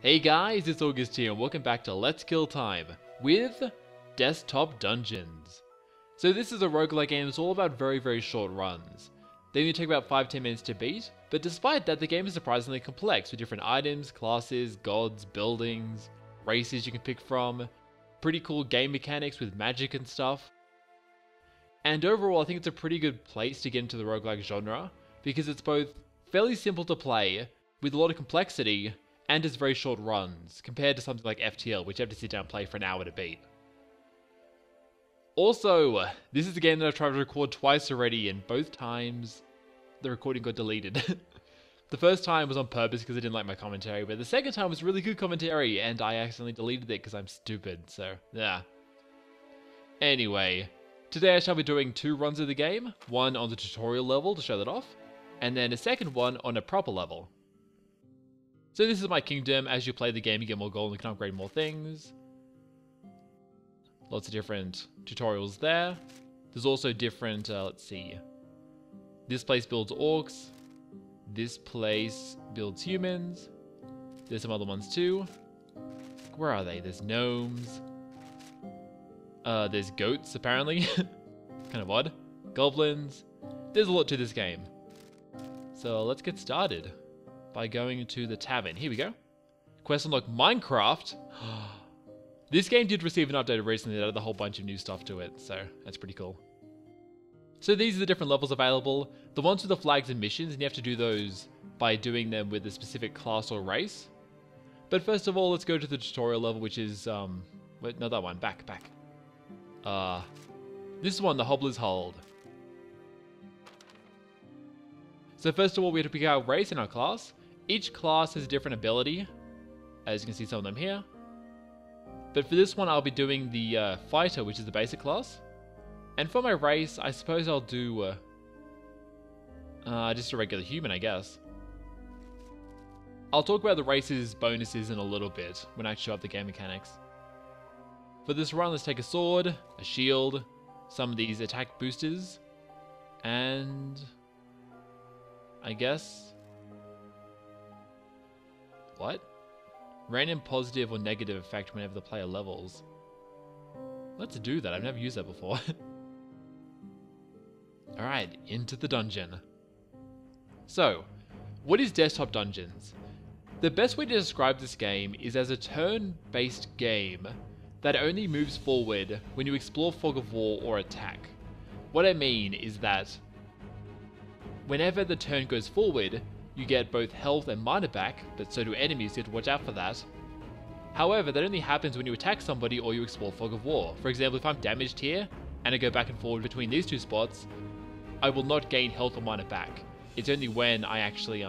Hey guys, it's August here and welcome back to Let's Kill Time with Desktop Dungeons. So this is a roguelike game that's all about very short runs. They only take about 5-10 minutes to beat, but despite that the game is surprisingly complex with different items, classes, gods, buildings, races you can pick from, pretty cool game mechanics with magic and stuff. And overall I think it's a pretty good place to get into the roguelike genre because it's both fairly simple to play with a lot of complexity and it's very short runs, compared to something like FTL, which you have to sit down and play for an hour to beat. Also, this is a game that I've tried to record twice already, and both times the recording got deleted. The first time was on purpose because I didn't like my commentary, but the second time was really good commentary, and I accidentally deleted it because I'm stupid, so yeah. Anyway, today I shall be doing 2 runs of the game, one on the tutorial level to show that off, and then a second one on a proper level. So this is my kingdom. As you play the game, you get more gold and you can upgrade more things. Lots of different tutorials there. There's also different, let's see. This place builds orcs. This place builds humans. There's some other ones too. Where are they? There's gnomes. There's goats, apparently. Kind of odd. Goblins. There's a lot to this game. So let's get started by going to the tavern. Here we go. Quest unlock Minecraft. This game did receive an update recently that added a whole bunch of new stuff to it, so that's pretty cool. So these are the different levels available. The ones with the flags and missions, and you have to do those by doing them with a specific class or race. But first of all, let's go to the tutorial level, which is, wait, no, that one, back. This one, the Hobbler's Hold. So first of all, we have to pick our race and our class. Each class has a different ability, as you can see some of them here. But for this one, I'll be doing the fighter, which is the basic class. And for my race, I suppose I'll do just a regular human, I guess. I'll talk about the race's bonuses in a little bit when I show up the game mechanics. For this run, let's take a sword, a shield, some of these attack boosters, and I guess... What? Random positive or negative effect whenever the player levels. Let's do that. I've never used that before. Alright, into the dungeon. So, what is Desktop Dungeons? The best way to describe this game is as a turn-based game that only moves forward when you explore fog of war or attack. What I mean is that whenever the turn goes forward, you get both health and mana back, but so do enemies, so you have to watch out for that. However, that only happens when you attack somebody or you explore Fog of War. For example, if I'm damaged here, and I go back and forward between these 2 spots, I will not gain health or mana back. It's only when I actually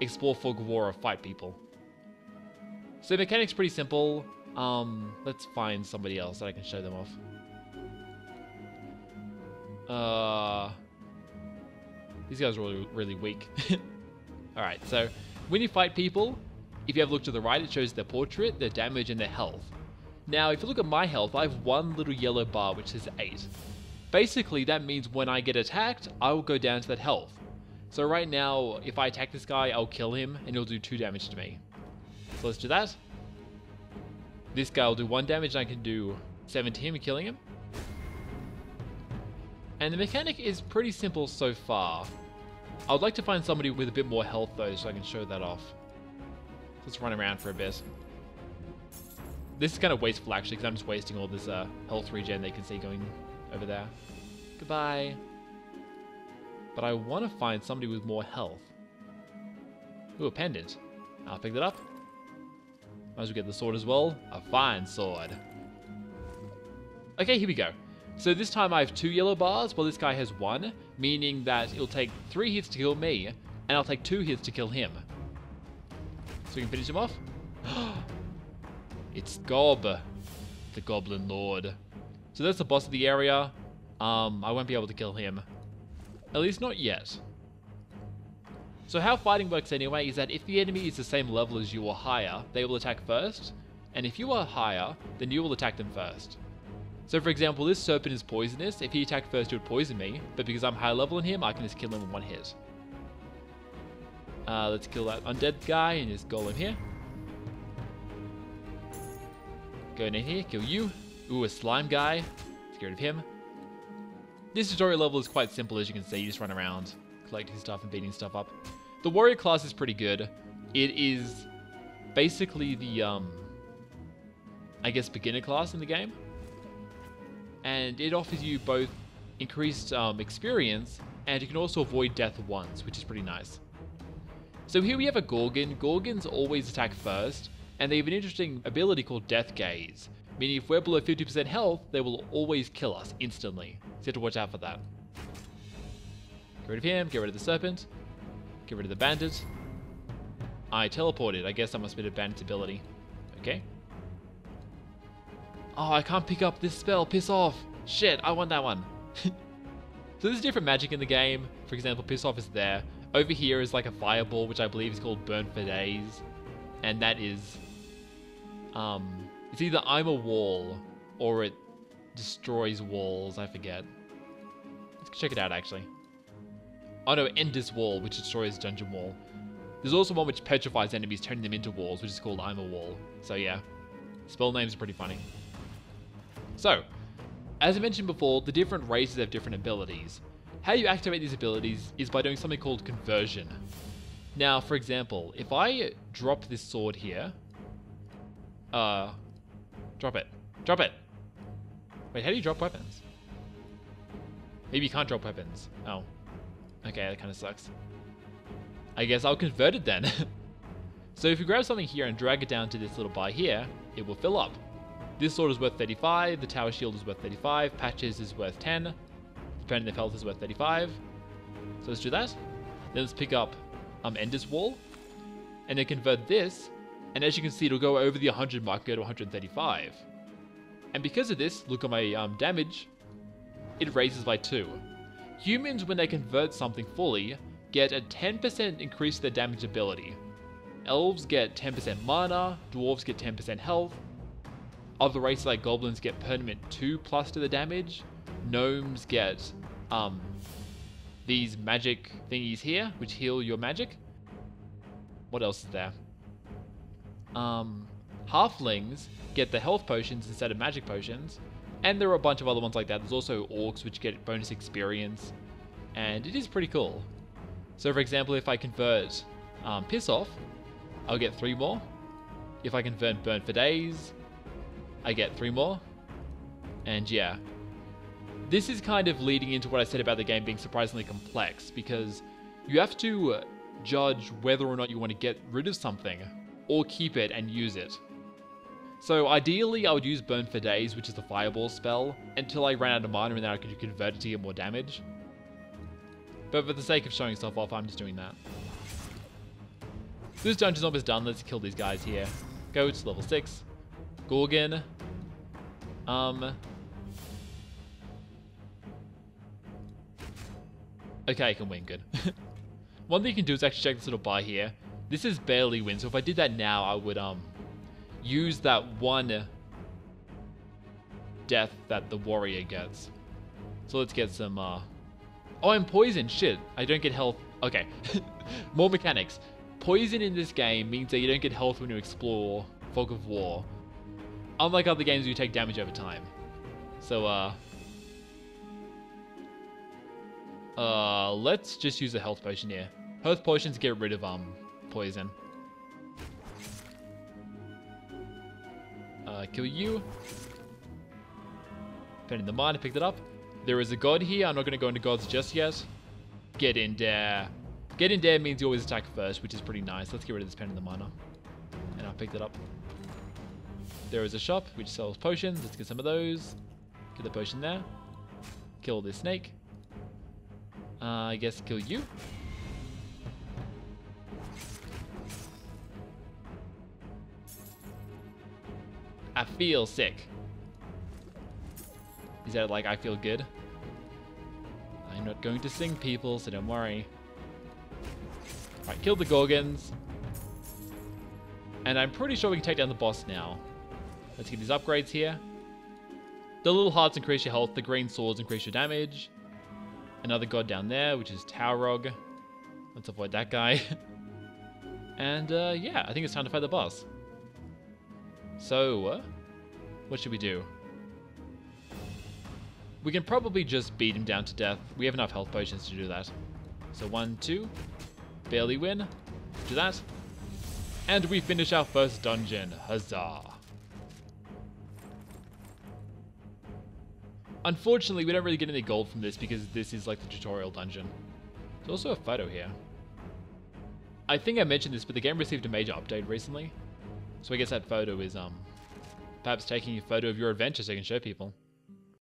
explore Fog of War or fight people. So the mechanic's pretty simple. Let's find somebody else that I can show them off. These guys are really weak. Alright, so when you fight people, if you have a look to the right, it shows their portrait, their damage, and their health. Now, if you look at my health, I have one little yellow bar which says 8. Basically, that means when I get attacked, I will go down to that health. So right now, if I attack this guy, I'll kill him, and he'll do 2 damage to me. So let's do that. This guy will do 1 damage, and I can do 7 to him and killing him. And the mechanic is pretty simple so far. I would like to find somebody with a bit more health though, so I can show that off. Let's run around for a bit. This is kind of wasteful actually, because I'm just wasting all this health regen that you can see going over there. Goodbye. But I want to find somebody with more health. Ooh, a pendant. I'll pick that up. Might as well get the sword as well. A fine sword. Okay, here we go. So this time I have 2 yellow bars, while this guy has 1, meaning that it'll take 3 hits to kill me, and I'll take 2 hits to kill him. So we can finish him off. It's Gob, the Goblin Lord. So that's the boss of the area. I won't be able to kill him. At least not yet. So how fighting works anyway is that if the enemy is the same level as you or higher, they will attack first, and if you are higher, then you will attack them first. So for example, this serpent is poisonous. If he attacked first, it would poison me, but because I'm higher level than him, I can just kill him in 1 hit. Let's kill that undead guy and just golem here. Go in here, kill you. Ooh, a slime guy. Let's get rid of him. This tutorial level is quite simple, as you can see. You just run around, collecting stuff and beating stuff up. The warrior class is pretty good. It is basically the, I guess, beginner class in the game. And it offers you both increased experience, and you can also avoid death once, which is pretty nice. So here we have a Gorgon. Gorgons always attack first, and they have an interesting ability called Death Gaze, meaning if we're below 50% health, they will always kill us instantly. So you have to watch out for that. Get rid of him, get rid of the serpent, get rid of the bandit. I teleported. I guess that must be the bandit's ability. Okay. Oh, I can't pick up this spell. Piss off. Shit, I want that one. So there's different magic in the game. For example, Piss Off is there. Over here is like a fireball, which I believe is called Burn for Days. And that is... it's either I'm a wall, or it destroys walls. I forget. Let's check it out, actually. Oh no, End This Wall, which destroys Dungeon Wall. There's also one which petrifies enemies, turning them into walls, which is called I'm a Wall. So yeah, spell names are pretty funny. So, as I mentioned before, the different races have different abilities. How you activate these abilities is by doing something called conversion. Now, for example, if I drop this sword here... drop it. Drop it! Wait, how do you drop weapons? Maybe you can't drop weapons. Oh. Okay, that kind of sucks. I guess I'll convert it then. So if you grab something here and drag it down to this little bar here, it will fill up. This sword is worth 35, the tower shield is worth 35, patches is worth 10, depending on the health is worth 35. So let's do that. Then let's pick up End This Wall, and then convert this, and as you can see, it'll go over the 100 mark, go to 135. And because of this, look at my damage, it raises by 2. Humans, when they convert something fully, get a 10% increase to their damage ability. Elves get 10% mana, dwarves get 10% health, other races like goblins get permanent 2+ to the damage, gnomes get these magic thingies here, which heal your magic. What else is there? Halflings get the health potions instead of magic potions, and there are a bunch of other ones like that. There's also orcs which get bonus experience, and it is pretty cool. So for example, if I convert Piss Off, I'll get 3 more. If I convert Burn for Days, I get 3 more. And yeah, this is kind of leading into what I said about the game being surprisingly complex, because you have to judge whether or not you want to get rid of something or keep it and use it. So ideally I would use Burn for Days, which is the fireball spell, until I ran out of mana and then I could convert it to get more damage. But for the sake of showing stuff off, I'm just doing that. This dungeon's almost done. Let's kill these guys here. Goats, level 6. Gorgon. Okay, I can win, good. One thing you can do is actually check this little bar here. This is barely win, so if I did that now, I would use that one death that the warrior gets. So let's get some... Oh, I'm poisoned. Shit, I don't get health. Okay, more mechanics. Poison in this game means that you don't get health when you explore Fog of War. Unlike other games, you take damage over time. So, let's just use a health potion here. Health potions get rid of, poison. Kill you. Depending on the mine, I picked it up. There is a god here. I'm not going to go into gods just yet. Get in there. Get in there means you always attack first, which is pretty nice. Let's get rid of this pen in the miner. And I picked it up. There is a shop which sells potions. Let's get some of those. Get the potion there. Kill this snake. I guess kill you. I feel sick. Is that like I feel good? I'm not going to sing, people, so don't worry. Alright, kill the Gorgons. And I'm pretty sure we can take down the boss now. Let's get these upgrades here. The little hearts increase your health, the green swords increase your damage. Another god down there, which is Taurog. Let's avoid that guy. And yeah, I think it's time to fight the boss. So, What should we do? We can probably just beat him down to death. We have enough health potions to do that. So 1, 2. Barely win. Do that. And we finish our first dungeon. Huzzah. Unfortunately, we don't really get any gold from this because this is like the tutorial dungeon. There's also a photo here. I think I mentioned this, but the game received a major update recently. So I guess that photo is, perhaps taking a photo of your adventure so you can show people.